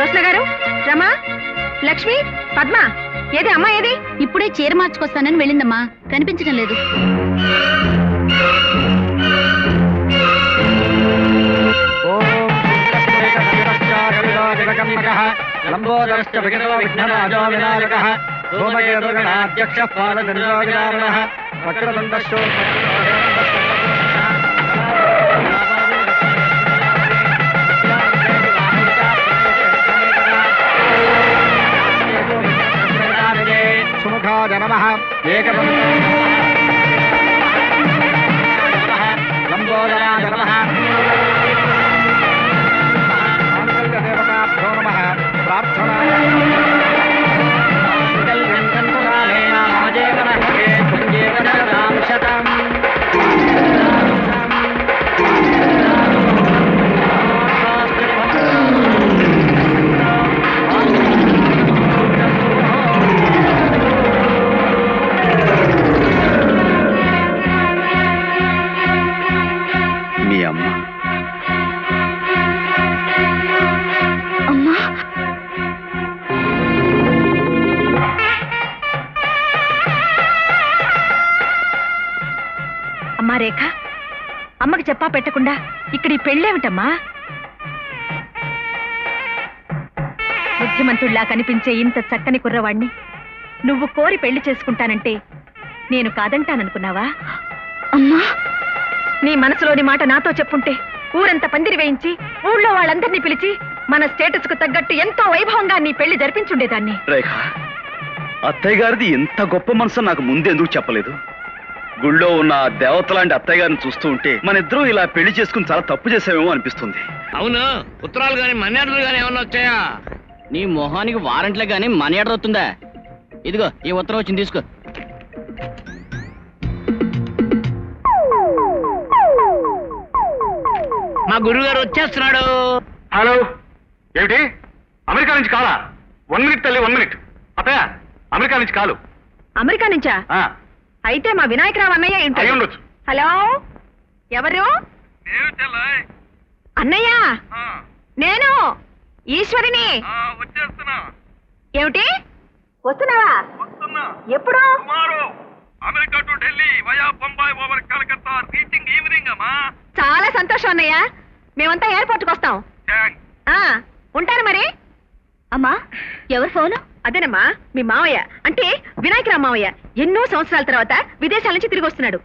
జ్యోత్స్న గారు, రమా, లక్ష్మి, పద్మ, ఏది అమ్మా ఏది? ఇప్పుడే చీర మార్చుకొస్తానని వెళ్ళిందమ్మా, కనిపించడం లేదు. సుముఖాయ నమః లంబోదరాయ నమః దేవతాభ్యో నమః ప్రార్థనా మీ అమ్మ. అమ్మా, అమ్మా రేఖ, అమ్మకి చెప్పా పెట్టకుండా ఇక్కడ ఈ పెళ్ళేమిటమ్మా? బుద్ధిమంతుడిలా కనిపించే ఇంత చక్కని కుర్రవాణ్ణి నువ్వు కోరి పెళ్లి చేసుకుంటానంటే నేను కాదంటాననుకున్నావా? అమ్మా, నీ మనసులోని మాట నాతో చెప్పుంటే ఊరంతా పందిరి వేయించి ఊళ్ళో వాళ్ళందరినీ పిలిచి మన స్టేటస్ కు తగ్గట్టు ఎంతో వైభవంగా నీ పెళ్లి జరిపించుండేదాన్ని. రేఖ, అత్తయ్య గారిది ఎంత గొప్ప మనసు నాకు ముందెందుకు చెప్పలేదు? గుళ్ళో ఉన్న దేవత లాంటి అత్తయ్య గారిని చూస్తూ ఉంటే మన ఇద్దరం ఇలా పెళ్లి చేసుకుని చాలా తప్పు చేసామేమో అనిపిస్తుంది. అవును, ఉత్తరాలు గాని మనీ ఆర్డర్లు గాని ఏమన్నా వచ్చాయా? నీ మొహానికి వారంట్లే గాని మనీ ఆర్డర్ అవుతుందా? ఇదిగో ఈ ఉత్తరం వచ్చింది, తీసుకో. మా గురువు గారు వచ్చేస్తున్నాడు. హలో, ఏమిటి? అమెరికా నుంచి కాలా? 1 మినిట్ తల్లి, 1 మినిట్. అత్తయ్య, అమెరికా నుంచి కాలు. అమెరికా నుంచా? అయితే మా వినాయకరావు అన్నయ్య ఏంటి? అయి ఉండొచ్చు. హలో, ఎవరు? అన్నయ్య, నేను ఈశ్వరిని. ఏమిటి? వస్తున్నావా? ఎప్పుడు? America to Delhi via Bombay over Calcutta reaching evening అమ్మా. చాలా సంతోషం అన్నయ్య, మేమంతా ఎయిర్పోర్ట్కి వస్తాం. ఉంటాను మరి. అమ్మా, ఎవరు ఫోను? అదేనమ్మా, మీ మావయ్య అంటే వినాయకరావు మావయ్య ఎన్నో సంవత్సరాల తర్వాత విదేశాల నుంచి తిరిగి వస్తున్నాడు.